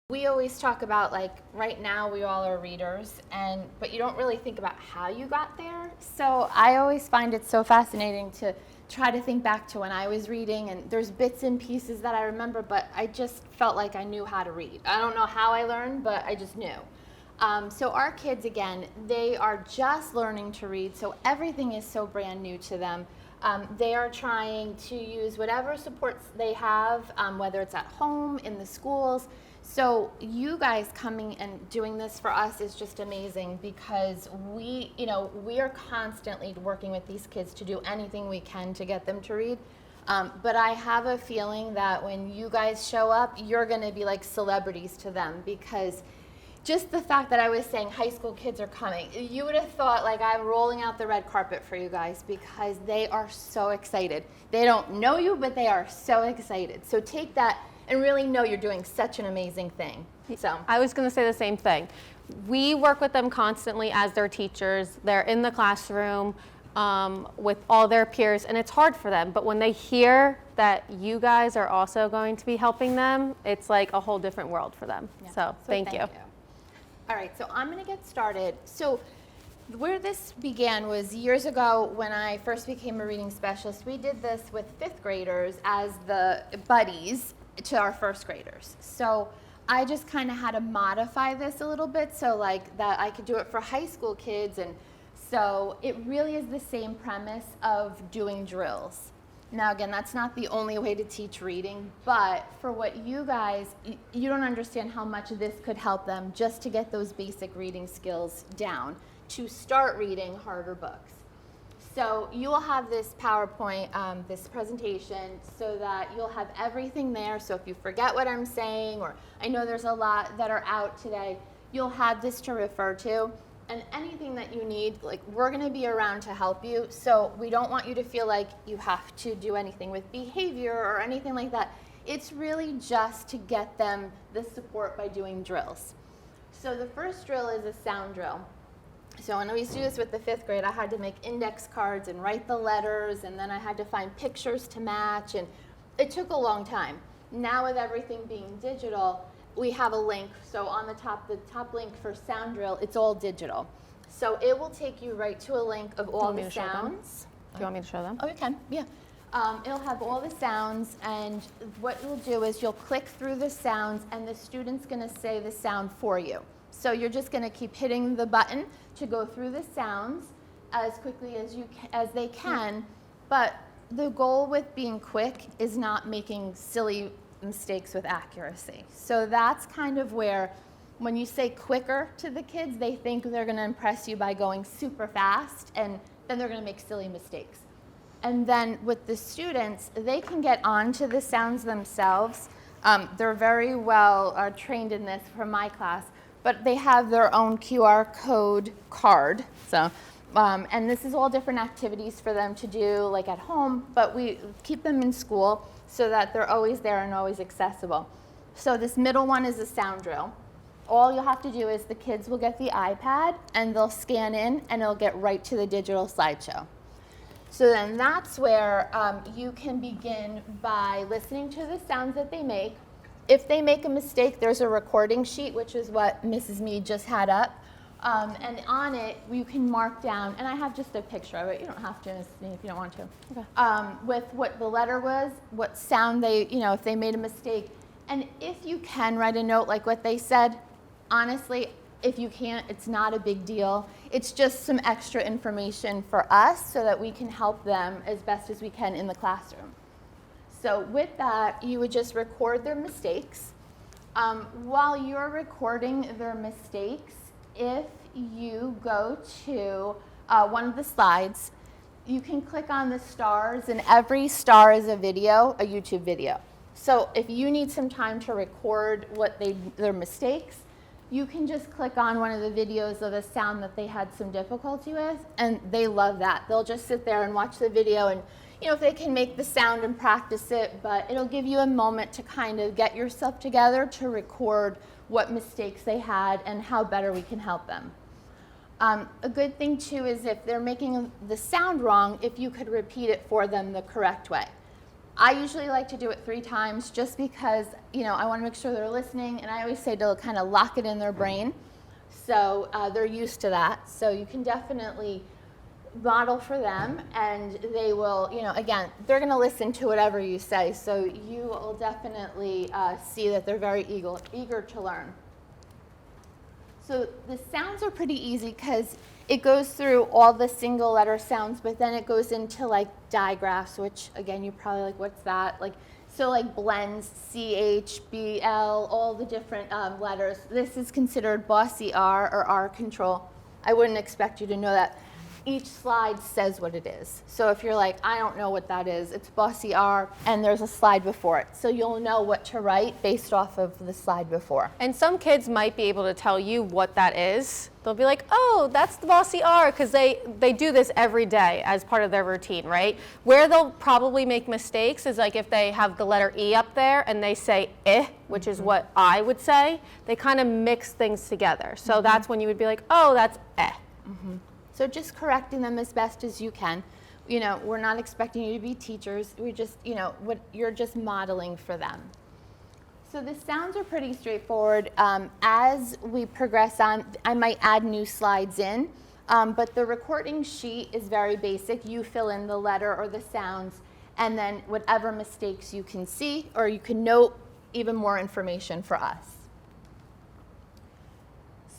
We always talk about, like, right now we all are readers, but you don't really think about how you got there. So I always find it so fascinating to try to think back to when I was reading, and there's bits and pieces that I remember, but I just felt like I knew how to read. I don't know how I learned, but I just knew. So our kids, again, they are just learning to read, so everything is so brand new to them. They are trying to use whatever supports they have, whether it's at home, in the schools. So you guys coming and doing this for us is just amazing, because we are constantly working with these kids to do anything we can to get them to read. But I have a feeling that when you guys show up, you're going to be like celebrities to them, because just the fact that I was saying high school kids are coming, you would have thought like I'm rolling out the red carpet for you guys, because they are so excited. They don't know you, but they are so excited. So take that and really know you're doing such an amazing thing. So I was going to say the same thing. We work with them constantly as their teachers. They're in the classroom with all their peers, and it's hard for them. But when they hear that you guys are also going to be helping them, it's like a whole different world for them. Yeah. So thank you. All right, so I'm going to get started. So where this began was years ago when I first became a reading specialist. We did this with fifth graders as the buddies to our first graders. So I just kind of had to modify this a little bit so like that I could do it for high school kids. And so it really is the same premise of doing drills. Now, again, that's not the only way to teach reading, but for what you guys, you don't understand how much this could help them just to get those basic reading skills down, to start reading harder books. So you will have this PowerPoint, this presentation, so that you'll have everything there. So if you forget what I'm saying, or I know there's a lot that are out today, you'll have this to refer to. And anything that you need, like, we're going to be around to help you. So we don't want you to feel like you have to do anything with behavior or anything like that. It's really just to get them the support by doing drills. So the first drill is a sound drill. So when we used to do this with the fifth grade, I had to make index cards and write the letters, and then I had to find pictures to match, and it took a long time. Now with everything being digital, we have a link. So on the top link for sound drill, it's all digital. So it will take you right to a link of all the sounds. Do you want me to show them? Oh, you can, yeah. It'll have all the sounds, and what you'll do is you'll click through the sounds, and the student's gonna say the sound for you. So you're just gonna keep hitting the button to go through the sounds as quickly as they can, but the goal with being quick is not making silly mistakes with accuracy. So that's kind of where, when you say quicker to the kids, they think they're going to impress you by going super fast, and then they're going to make silly mistakes. And then with the students, they can get onto the sounds themselves. They're very well trained in this from my class, but they have their own QR code card. So, and this is all different activities for them to do, like at home, but we keep them in school so that they're always there and always accessible. So this middle one is a sound drill. All you'll have to do is the kids will get the iPad and they'll scan in, and it'll get right to the digital slideshow. So then that's where you can begin by listening to the sounds that they make. If they make a mistake, there's a recording sheet, which is what Mrs. Mead just had up. And on it, you can mark down, and I have just a picture of it. You don't have to, if you don't want to. Okay. With what the letter was, what sound they, if they made a mistake. And if you can write a note like what they said, honestly, if you can't, it's not a big deal. It's just some extra information for us so that we can help them as best as we can in the classroom. So with that, you would just record their mistakes. While you're recording their mistakes, if you go to one of the slides, you can click on the stars, and every star is a video, a YouTube video. So if you need some time to record their mistakes, you can just click on one of the videos of a sound that they had some difficulty with, and they love that. They'll just sit there and watch the video, and if they can make the sound and practice it, but it'll give you a moment to kind of get yourself together to record what mistakes they had and how better we can help them. A good thing too is if they're making the sound wrong, if you could repeat it for them the correct way. I usually like to do it 3 times just because, I want to make sure they're listening, and I always say to kind of lock it in their brain. So they're used to that. So you can definitely model for them, and they will, again, they're going to listen to whatever you say. So you will definitely see that they're very eager to learn. So the sounds are pretty easy because it goes through all the single letter sounds, but then it goes into like digraphs, which again, you're probably like, what's that? So blends, CH, BL, all the different letters. This is considered bossy R or R control. I wouldn't expect you to know that. Each slide says what it is. So if you're like, I don't know what that is, it's bossy R, and there's a slide before it. So you'll know what to write based off of the slide before. And some kids might be able to tell you what that is. They'll be like, oh, that's the bossy R, because they do this every day as part of their routine, right? Where they'll probably make mistakes is like if they have the letter E up there and they say which is what I would say, they kind of mix things together. So that's when you would be like, oh, that's So just correcting them as best as you can. We're not expecting you to be teachers. We just, what you're just modeling for them. So the sounds are pretty straightforward. As we progress on, I might add new slides in, but the recording sheet is very basic. You fill in the letter or the sounds, and then whatever mistakes you can see, or you can note even more information for us.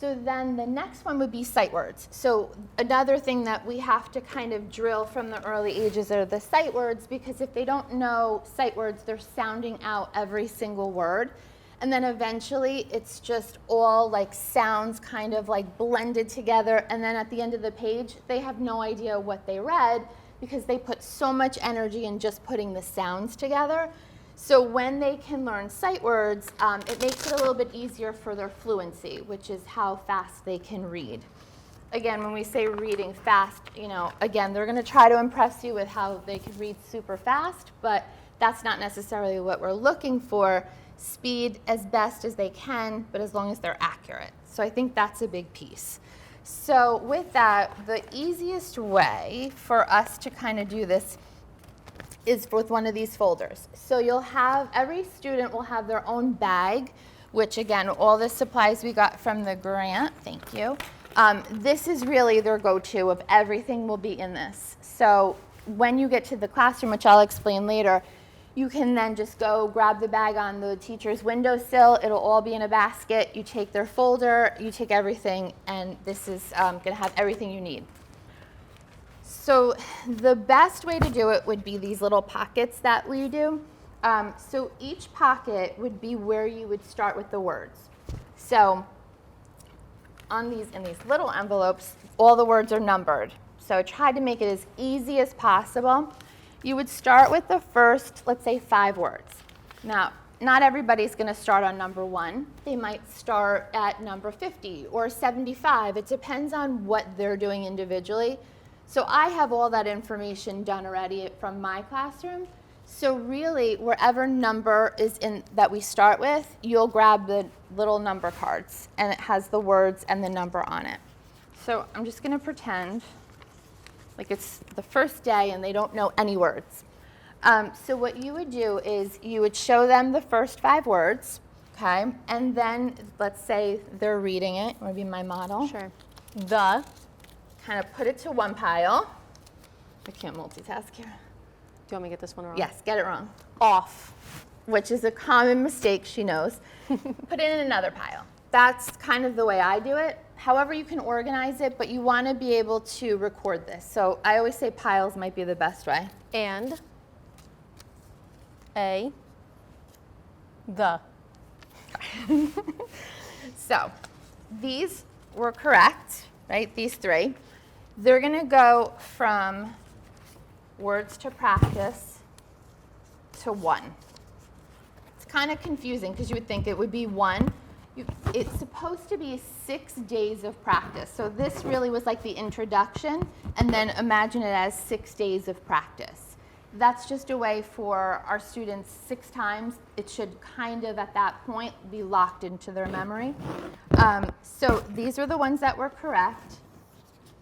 So then the next one would be sight words. So another thing that we have to kind of drill from the early ages are the sight words, because if they don't know sight words, they're sounding out every single word. And then eventually it's just all like sounds kind of like blended together. And then at the end of the page, they have no idea what they read because they put so much energy in just putting the sounds together. So when they can learn sight words, it makes it a little bit easier for their fluency, which is how fast they can read. Again, when we say reading fast, again, they're going to try to impress you with how they can read super fast, but that's not necessarily what we're looking for. Speed as best as they can, but as long as they're accurate. So I think that's a big piece. So with that, the easiest way for us to kind of do this is with one of these folders. So every student will have their own bag, which again, all the supplies we got from the grant, thank you. This is really their go-to of everything will be in this. So when you get to the classroom, which I'll explain later, you can then just go grab the bag on the teacher's windowsill. It'll all be in a basket. You take their folder, you take everything, and this is gonna have everything you need. So the best way to do it would be these little pockets that we do. So each pocket would be where you would start with the words. So in these little envelopes, all the words are numbered. So try to make it as easy as possible. You would start with the first, let's say 5 words. Now, not everybody's going to start on number 1. They might start at number 50 or 75. It depends on what they're doing individually. So I have all that information done already from my classroom. So really, wherever number is in that we start with, you'll grab the little number cards, and it has the words and the number on it. So I'm just going to pretend like it's the first day and they don't know any words. So what you would do is you would show them the first 5 words, okay? And then let's say they're reading it. Want to be my model? Sure. Kind of put it to one pile. I can't multitask here. Do you want me to get this one wrong? Yes, get it wrong. Off. Which is a common mistake, she knows. Put it in another pile. That's kind of the way I do it. However, you can organize it, but you want to be able to record this. So I always say piles might be the best way. And So these were correct, right? These 3. They're going to go from words to practice to 1. It's kind of confusing because you would think it would be 1. It's supposed to be 6 days of practice. So this really was like the introduction, and then imagine it as 6 days of practice. That's just a way for our students 6 times. It should kind of at that point be locked into their memory. So these are the ones that were correct.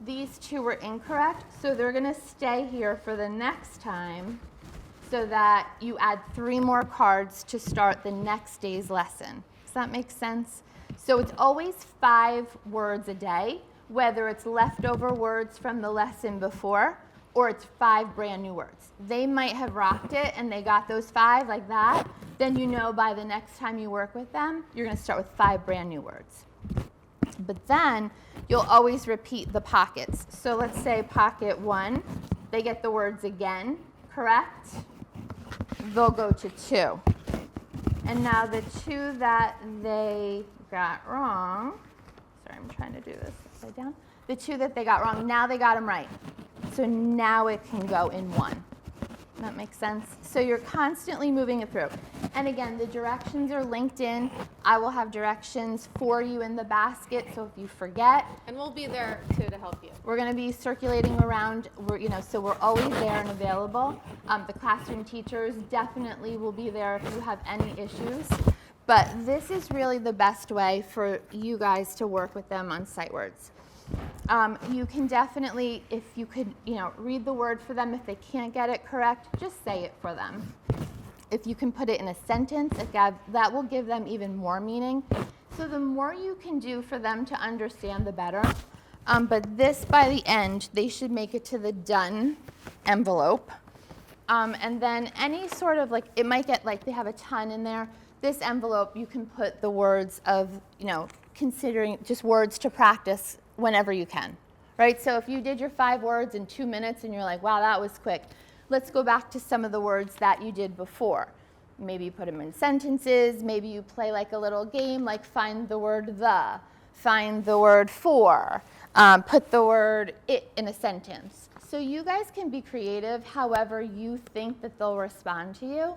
These 2 were incorrect, so they're going to stay here for the next time so that you add 3 more cards to start the next day's lesson. Does that make sense? So it's always 5 words a day, whether it's leftover words from the lesson before or it's 5 brand new words. They might have rocked it and they got those 5 like that. Then you know by the next time you work with them, you're going to start with 5 brand new words. But then you'll always repeat the pockets. So let's say pocket 1, they get the words again, correct? They'll go to 2. And now the 2 that they got wrong, sorry, I'm trying to do this upside down. The 2 that they got wrong, now they got them right. So now it can go in 1. That makes sense? So you're constantly moving it through. And again, the directions are linked in. I will have directions for you in the basket, so if you forget. And we'll be there too to help you. We're going to be circulating around, so we're always there and available. The classroom teachers definitely will be there if you have any issues. But this is really the best way for you guys to work with them on sight words. You can definitely, if you could, read the word for them. If they can't get it correct, just say it for them. If you can put it in a sentence, that will give them even more meaning. So the more you can do for them to understand, the better. But this, by the end, they should make it to the done envelope. And then any sort of, it might get they have a ton in there. This envelope, you can put the words of, considering just words to practice whenever you can, right? So if you did your 5 words in 2 minutes and you're like, wow, that was quick, let's go back to some of the words that you did before. Maybe you put them in sentences, maybe you play a little game, like find the word the, find the word for, put the word it in a sentence. So you guys can be creative however you think that they'll respond to you,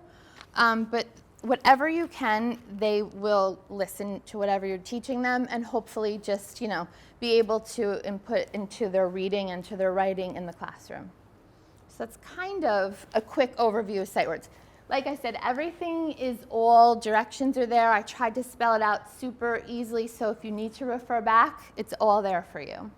but whatever you can, they will listen to whatever you're teaching them and hopefully just, be able to input into their reading and to their writing in the classroom. So that's kind of a quick overview of sight words. Like I said, everything is all directions are there. I tried to spell it out super easily, so if you need to refer back, it's all there for you.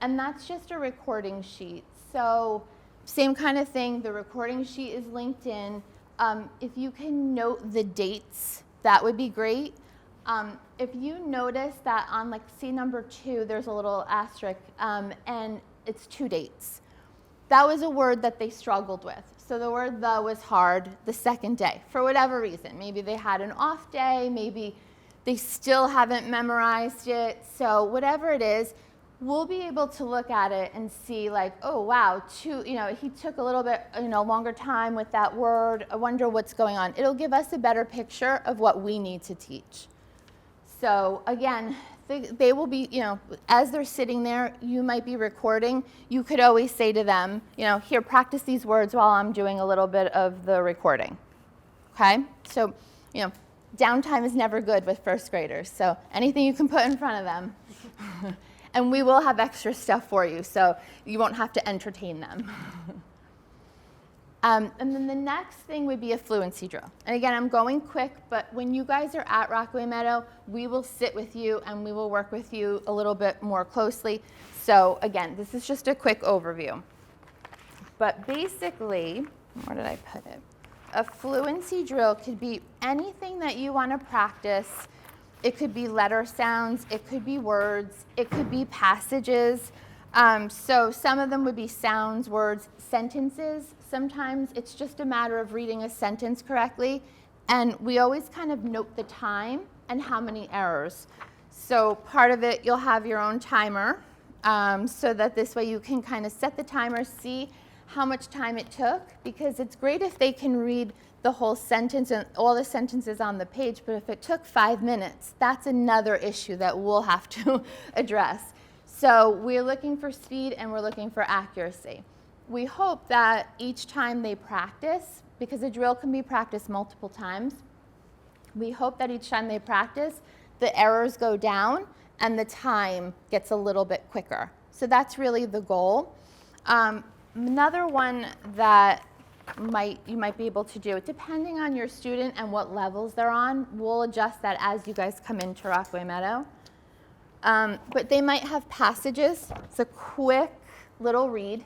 And that's just a recording sheet. So same kind of thing, the recording sheet is linked in. If you can note the dates, that would be great. If you notice that on C number 2, there's a little asterisk, and it's 2 dates. That was a word that they struggled with. So the word the was hard the second day, for whatever reason. Maybe they had an off day, maybe they still haven't memorized it. So whatever it is, we'll be able to look at it and see oh wow, he took a little bit longer time with that word. I wonder what's going on. It'll give us a better picture of what we need to teach. So again, they will be, as they're sitting there, you might be recording. You could always say to them, here, practice these words while I'm doing a little bit of the recording. Okay? So, downtime is never good with first graders. So anything you can put in front of them. And we will have extra stuff for you, so you won't have to entertain them. And then the next thing would be a fluency drill. And again, I'm going quick, but when you guys are at Rockaway Meadow, we will sit with you and we will work with you a little bit more closely. So again, this is just a quick overview. But basically, where did I put it? A fluency drill could be anything that you want to practice. It could be letter sounds, it could be words, it could be passages. So some of them would be sounds, words, sentences. Sometimes it's just a matter of reading a sentence correctly. And we always kind of note the time and how many errors. So part of it, you'll have your own timer, so that this way you can kind of set the timer, see how much time it took, because it's great if they can read the whole sentence and all the sentences on the page, but if it took 5 minutes, that's another issue that we'll have to address. So we're looking for speed and we're looking for accuracy. We hope that each time they practice, because a drill can be practiced multiple times, we hope that each time they practice, the errors go down and the time gets a little bit quicker. So that's really the goal. Another one that you might be able to do, depending on your student and what levels they're on, we'll adjust that as you guys come into Rockaway Meadow. But they might have passages. It's a quick little read.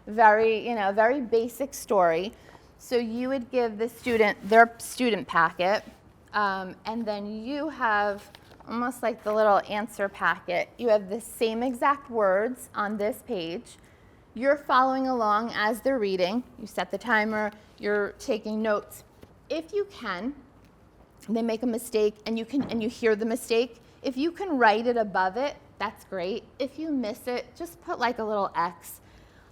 very, very basic story. So you would give the student their student packet, and then you have almost like the little answer packet. You have the same exact words on this page. You're following along as they're reading. You set the timer, you're taking notes. If you can, they make a mistake and you hear the mistake. If you can write it above it, that's great. If you miss it, just put like a little X.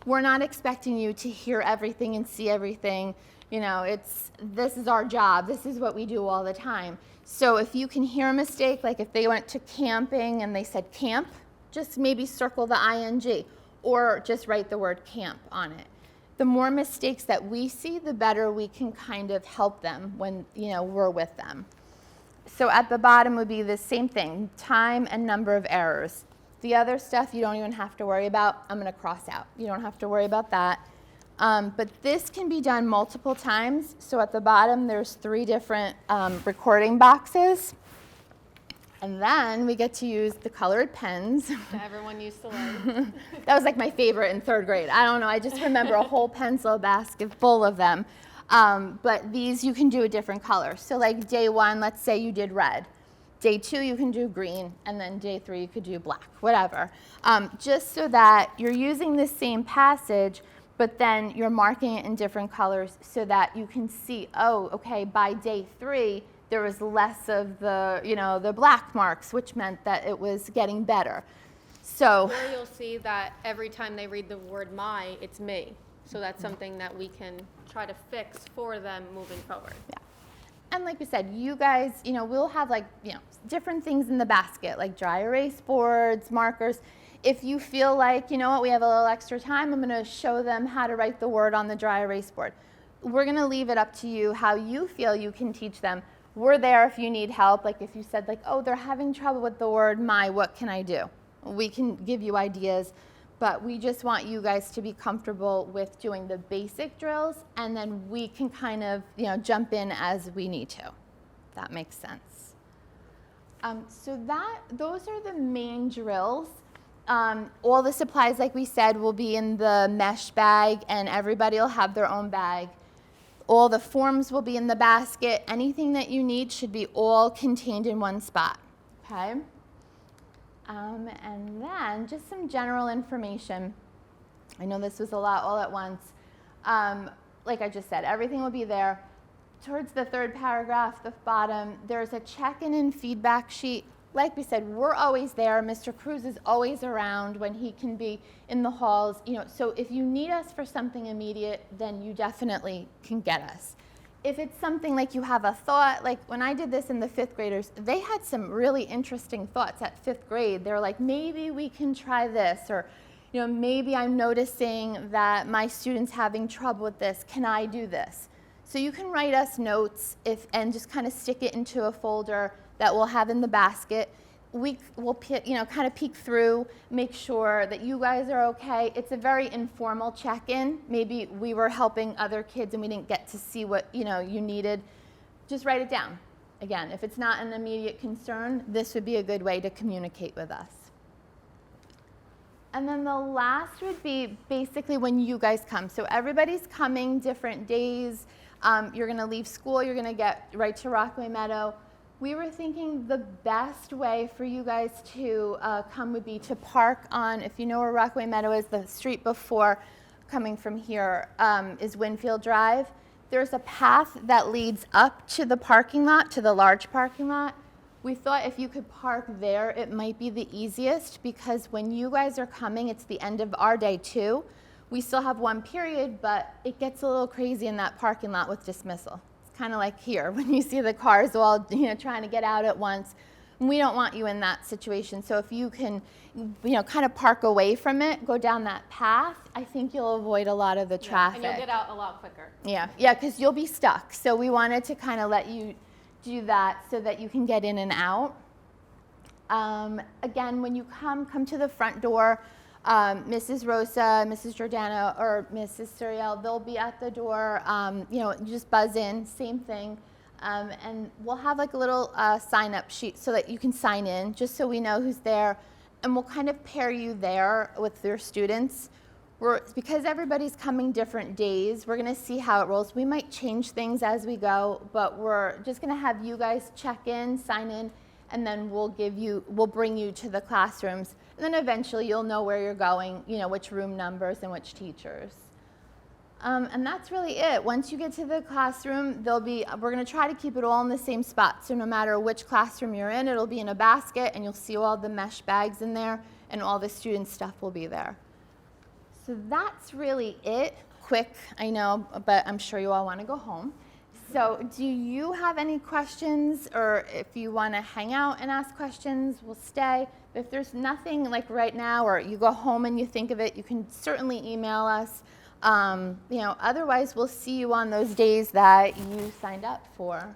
We're not expecting you to hear everything and see everything. This is our job. This is what we do all the time. So if you can hear a mistake, like if they went to camping and they said camp, just maybe circle the ing or just write the word camp on it. The more mistakes that we see, the better we can kind of help them when we're with them. So at the bottom would be the same thing, time and number of errors. The other stuff you don't even have to worry about. I'm going to cross out. You don't have to worry about that. But this can be done multiple times. So at the bottom, there's 3 different recording boxes. And then we get to use the colored pens. That everyone used to learn. That was like my favorite in 3rd grade. I don't know. I just remember a whole pencil basket full of them. But these you can do a different color. So like day 1, let's say you did red. Day 2, you can do green. And then day 3, you could do black, whatever. Just so that you're using the same passage, but then you're marking it in different colors so that you can see, oh, okay, by day 3, there was less of the, the black marks, which meant that it was getting better. So Or you'll see that every time they read the word my, it's me. So that's something that we can try to fix for them moving forward. Yeah. And like we said, you guys, we'll have different things in the basket, like dry erase boards, markers. If you feel like, we have a little extra time, I'm going to show them how to write the word on the dry erase board. We're going to leave it up to you how you feel you can teach them. We're there if you need help. Like if you said oh, they're having trouble with the word my, what can I do? We can give you ideas, but we just want you guys to be comfortable with doing the basic drills, and then we can kind of, jump in as we need to. If that makes sense. So those are the main drills. All the supplies, like we said, will be in the mesh bag, and everybody will have their own bag. All the forms will be in the basket. Anything that you need should be all contained in one spot, okay? And then just some general information. I know this was a lot all at once. Like I just said, everything will be there. Towards the 3rd paragraph, the bottom, there's a check-in and feedback sheet. Like we said, we're always there. Mr. Cruz is always around when he can be in the halls. So if you need us for something immediate, then you definitely can get us. If it's something like you have a thought, like when I did this in the 5th graders, they had some really interesting thoughts at 5th grade. They were like, maybe we can try this, or maybe I'm noticing that my student's having trouble with this. Can I do this? So you can write us notes and just kind of stick it into a folder that we'll have in the basket. We will kind of peek through, make sure that you guys are okay. It's a very informal check-in. Maybe we were helping other kids and we didn't get to see what you needed. Just write it down. Again, if it's not an immediate concern, this would be a good way to communicate with us. And then the last would be basically when you guys come. So everybody's coming different days. You're going to leave school. You're going to get right to Rockaway Meadow. We were thinking the best way for you guys to come would be to park on, if you know where Rockaway Meadow is, the street before coming from here is Winfield Drive. There's a path that leads up to the parking lot, to the large parking lot. We thought if you could park there, it might be the easiest, because when you guys are coming, it's the end of our day too. We still have 1 period, but it gets a little crazy in that parking lot with dismissal. Kind of like here when you see the cars all trying to get out at once. We don't want you in that situation. So if you can kind of park away from it, go down that path, I think you'll avoid a lot of the traffic. And you'll get out a lot quicker. Yeah, because you'll be stuck. So we wanted to kind of let you do that so that you can get in and out. Again, when you come to the front door. Mrs. Rosa, Mrs. Giordano, or Mrs. Suriel, they'll be at the door. Just buzz in, same thing. And we'll have like a little sign-up sheet so that you can sign in, just so we know who's there. And we'll kind of pair you there with your students. because everybody's coming different days, we're gonna see how it rolls. We might change things as we go, but we're just gonna have you guys check in, sign in, and then we'll bring you to the classrooms. And then eventually you'll know where you're going, you know, which room numbers and which teachers. And that's really it. Once you get to the classroom, we're gonna try to keep it all in the same spot. So no matter which classroom you're in, it'll be in a basket and you'll see all the mesh bags in there and all the student stuff will be there. So that's really it. Quick, I know, but I'm sure you all wanna go home. So do you have any questions, or if you wanna hang out and ask questions, we'll stay. If there's nothing like right now, or you go home and you think of it, you can certainly email us. You know, otherwise we'll see you on those days that you signed up for.